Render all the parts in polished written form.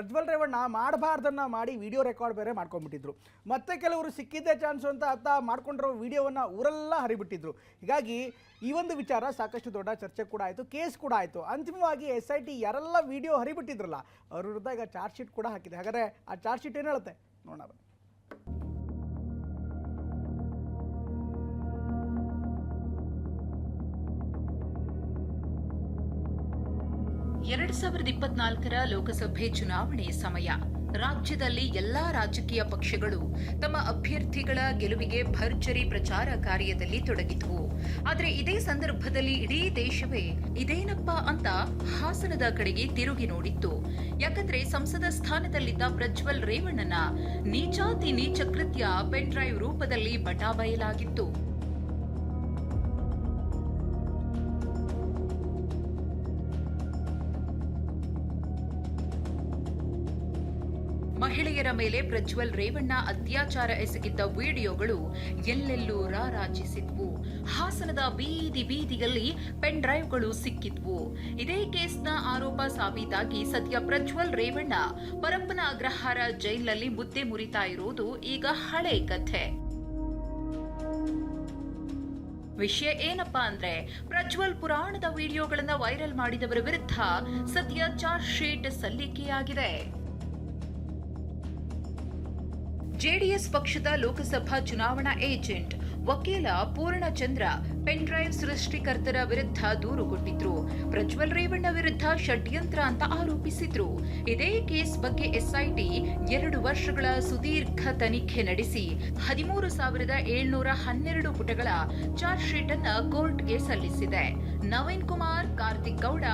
ಪ್ರಜ್ವಲ್ ರೇವಣ್ಣ ಮಾಡಬಾರ್ದನ್ನು ಮಾಡಿ video record ಬೇರೆ ಮಾಡ್ಕೊಂಡ್ಬಿಟ್ಟಿದ್ರು. ಮತ್ತೆ ಕೆಲವರು ಸಿಕ್ಕಿದ್ದೇ ಚಾನ್ಸು ಅಂತ ಮಾಡ್ಕೊಂಡಿರೋ ವಿಡಿಯೋವನ್ನು ಊರೆಲ್ಲ ಹರಿಬಿಟ್ಟಿದ್ರು. ಹೀಗಾಗಿ ಈ ಒಂದು ವಿಚಾರ ಸಾಕಷ್ಟು ದೊಡ್ಡ ಚರ್ಚೆ ಕೂಡ ಆಯಿತು, ಕೇಸ್ ಕೂಡ ಆಯಿತು. ಅಂತಿಮವಾಗಿ SIT ಯಾರೆಲ್ಲ ವಿಡಿಯೋ ಹರಿಬಿಟ್ಟಿದ್ರಲ್ಲ ಅವ್ರ ವಿರುದ್ಧ ಈಗ ಚಾರ್ಜ್ ಶೀಟ್ ಕೂಡ ಹಾಕಿದೆ. ಹಾಗಾದರೆ ಆ ಚಾರ್ಜ್ ಶೀಟ್ ಏನು ಹೇಳುತ್ತೆ ನೋಡೋಣ. 2024 ಲೋಕಸಭೆ ಚುನಾವಣೆ ಸಮಯ. ರಾಜ್ಯದಲ್ಲಿ ಎಲ್ಲಾ ರಾಜಕೀಯ ಪಕ್ಷಗಳು ತಮ್ಮ ಅಭ್ಯರ್ಥಿಗಳ ಗೆಲುವಿಗೆ ಭರ್ಜರಿ ಪ್ರಚಾರ ಕಾರ್ಯದಲ್ಲಿ ತೊಡಗಿದ್ವು. ಆದರೆ ಇದೇ ಸಂದರ್ಭದಲ್ಲಿ ಇಡೀ ದೇಶವೇ ಇದೇನಪ್ಪ ಅಂತ ಹಾಸನದ ಕಡೆಗೆ ತಿರುಗಿ ನೋಡಿತ್ತು. ಯಾಕಂದ್ರೆ ಸಂಸದ ಸ್ಥಾನದಲ್ಲಿದ್ದ ಪ್ರಜ್ವಲ್ ರೇವಣ್ಣನ ನೀಚಾತಿ ನೀಚ ಕೃತ್ಯ ಪೆನ್ ಡ್ರೈವ್ ರೂಪದಲ್ಲಿ ಬಟಾಬಯಲಾಗಿತ್ತು. ಮಹಿಳೆಯರ ಮೇಲೆ ಪ್ರಜ್ವಲ್ ರೇವಣ್ಣ ಅತ್ಯಾಚಾರ ಎಸಗಿದ್ದ ವಿಡಿಯೋಗಳು ಎಲ್ಲೆಲ್ಲೂ ರಾರಾಜಿಸಿದ್ವು. ಹಾಸನದ ಬೀದಿ ಬೀದಿಯಲ್ಲಿ ಪೆನ್ ಡ್ರೈವ್ಗಳು ಸಿಕ್ಕಿದ್ವು. ಇದೇ ಕೇಸ್ನ ಆರೋಪ ಸಾಬೀತಾಗಿ ಸದ್ಯ ಪ್ರಜ್ವಲ್ ರೇವಣ್ಣ ಪರಪ್ಪನ ಅಗ್ರಹಾರ ಜೈಲಿನಲ್ಲಿ ಮುದ್ದೆ ಮುರಿತಾ ಇರೋದು ಈಗ ಹಳೆ ಕಥೆ. ವಿಷಯ ಏನಪ್ಪಾ ಅಂದ್ರೆ, ಪ್ರಜ್ವಲ್ ಪುರಾಣದ ವಿಡಿಯೋಗಳನ್ನ ವೈರಲ್ ಮಾಡಿದವರ ವಿರುದ್ಧ ಸದ್ಯ ಚಾರ್ಜ್ ಶೀಟ್ ಸಲ್ಲಿಕೆಯಾಗಿದೆ. ಜೆಡಿಎಸ್ ಪಕ್ಷದ ಲೋಕಸಭಾ ಚುನಾವಣಾ ಏಜೆಂಟ್ ವಕೀಲ ಪೂರ್ಣಚಂದ್ರ ಪೆನ್ ಡ್ರೈವ್ ಸೃಷ್ಟಿಕರ್ತರ ವಿರುದ್ಧ ದೂರು ಕೊಟ್ಟಿದ್ರು. ಪ್ರಜ್ವಲ್ ರೇವಣ್ಣ ವಿರುದ್ಧ ಷಡ್ಯಂತ್ರ ಅಂತ ಆರೋಪಿಸಿದ್ರು. ಇದೇ ಕೇಸ್ ಬಗ್ಗೆ SIT 2 ವರ್ಷಗಳ ಸುದೀರ್ಘ ತನಿಖೆ ನಡೆಸಿ 13,712 ಪುಟಗಳ ಚಾರ್ಜ್ ಶೀಟ್ ಅನ್ನ ಕೋರ್ಟ್ಗೆ ಸಲ್ಲಿಸಿದೆ. ನವೀನ್ ಕುಮಾರ್, ಕಾರ್ತಿಕ್ ಗೌಡ,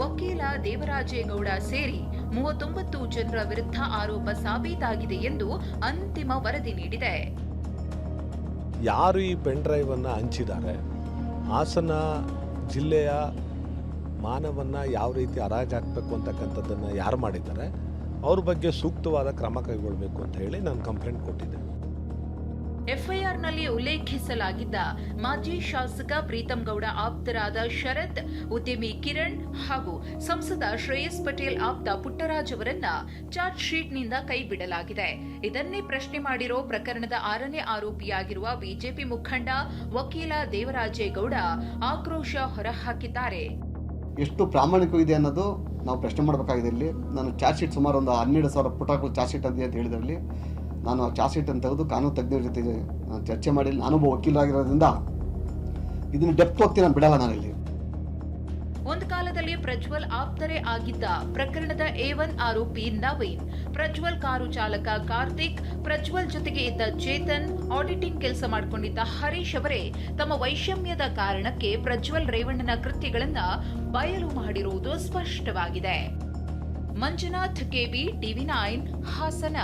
ವಕೀಲ ದೇವರಾಜೇಗೌಡ ಸೇರಿ 39 ಜನರ ವಿರುದ್ಧ ಆರೋಪ ಸಾಬೀತಾಗಿದೆ ಎಂದು ಅಂತಿಮ ವರದಿ ನೀಡಿದೆ. ಯಾರು ಈ ಪೆನ್ ಡ್ರೈವ್ ಅನ್ನು ಹಂಚಿದ್ದಾರೆ, ಹಾಸನ ಜಿಲ್ಲೆಯ ಮಾನವನ್ನು ಯಾವ ರೀತಿ ಹರಾಜಾಕಬೇಕು ಅಂತಕ್ಕಂಥದ್ದನ್ನು ಯಾರು ಮಾಡಿದ್ದಾರೆ ಅವ್ರ ಬಗ್ಗೆ ಸೂಕ್ತವಾದ ಕ್ರಮ ಕೈಗೊಳ್ಳಬೇಕು ಅಂತ ಹೇಳಿ ನಾನು ಕಂಪ್ಲೇಂಟ್ ಕೊಟ್ಟಿದ್ದೆ. FIRನಲ್ಲಿ ಉಲ್ಲೇಖಿಸಲಾಗಿದ್ದ ಮಾಜಿ ಶಾಸಕ ಪ್ರೀತಂ ಗೌಡ ಆಪ್ತರಾದ ಶರತ್, ಉದ್ಯಮಿ ಕಿರಣ್ ಹಾಗೂ ಸಂಸದ ಶ್ರೇಯಸ್ ಪಟೇಲ್ ಆಪ್ತ ಪುಟ್ಟರಾಜ್ ಅವರನ್ನ ಚಾರ್ಜ್ ಶೀಟ್ನಿಂದ ಕೈಬಿಡಲಾಗಿದೆ. ಇದನ್ನೇ ಪ್ರಶ್ನೆ ಮಾಡಿರೋ ಪ್ರಕರಣದ 6ನೇ ಆರೋಪಿಯಾಗಿರುವ ಬಿಜೆಪಿ ಮುಖಂಡ ವಕೀಲ ದೇವರಾಜೇಗೌಡ ಆಕ್ರೋಶ ಹೊರಹಾಕಿದ್ದಾರೆ. ಎಷ್ಟು ಪ್ರಾಮಾಣಿಕವಿದೆ ಅನ್ನೋದು ನಾವು ಪ್ರಶ್ನೆ ಮಾಡಬೇಕಾಗಿದೆ. ಇಲ್ಲಿ ನಾನು ಚಾರ್ಜ್ ಶೀಟ್ ಸುಮಾರು ಒಂದು 12,000 ಪುಟಗಳು ಚಾರ್ಜ್ ಶೀಟ್ ಅಂತ ಹೇಳಿದ್ರಲ್ಲಿ ನಾನು ಆ ಚಾರ್ಜ್ ಶೀಟನ್ನು ತೆಗೆದು ಕಾನೂನು ತಜ್ಞರ ಜೊತೆ ಚರ್ಚೆ ಮಾಡಿ, ನಾನೊಬ್ಬ ವಕೀಲರಾಗಿರೋದ್ರಿಂದ ಇದನ್ನು ಡೆಪ್ತ್ ಹೋಗ್ತೀನಿ ನಾನು ಬಿಡಲ್ಲ. ನಾನಿಲ್ಲಿ ಒಂದು ಕಾಲದಲ್ಲಿ ಪ್ರಜ್ವಲ್ ಆಪ್ತರೇ ಆಗಿದ್ದ ಪ್ರಕರಣದ A1 ಆರೋಪಿ ನವೀನ್, ಪ್ರಜ್ವಲ್ ಕಾರು ಚಾಲಕ ಕಾರ್ತಿಕ್, ಪ್ರಜ್ವಲ್ ಜೊತೆಗೆ ಇದ್ದ ಚೇತನ್, ಆಡಿಟಿಂಗ್ ಕೆಲಸ ಮಾಡಿಕೊಂಡಿದ್ದ ಹರೀಶ್ ಅವರೇ ತಮ್ಮ ವೈಷಮ್ಯದ ಕಾರಣಕ್ಕೆ ಪ್ರಜ್ವಲ್ ರೇವಣ್ಣನ ಕೃತ್ಯಗಳನ್ನ ಬಯಲು ಮಾಡಿರುವುದು ಸ್ಪಷ್ಟವಾಗಿದೆ. Manjunath, KB, TV9, Hassan.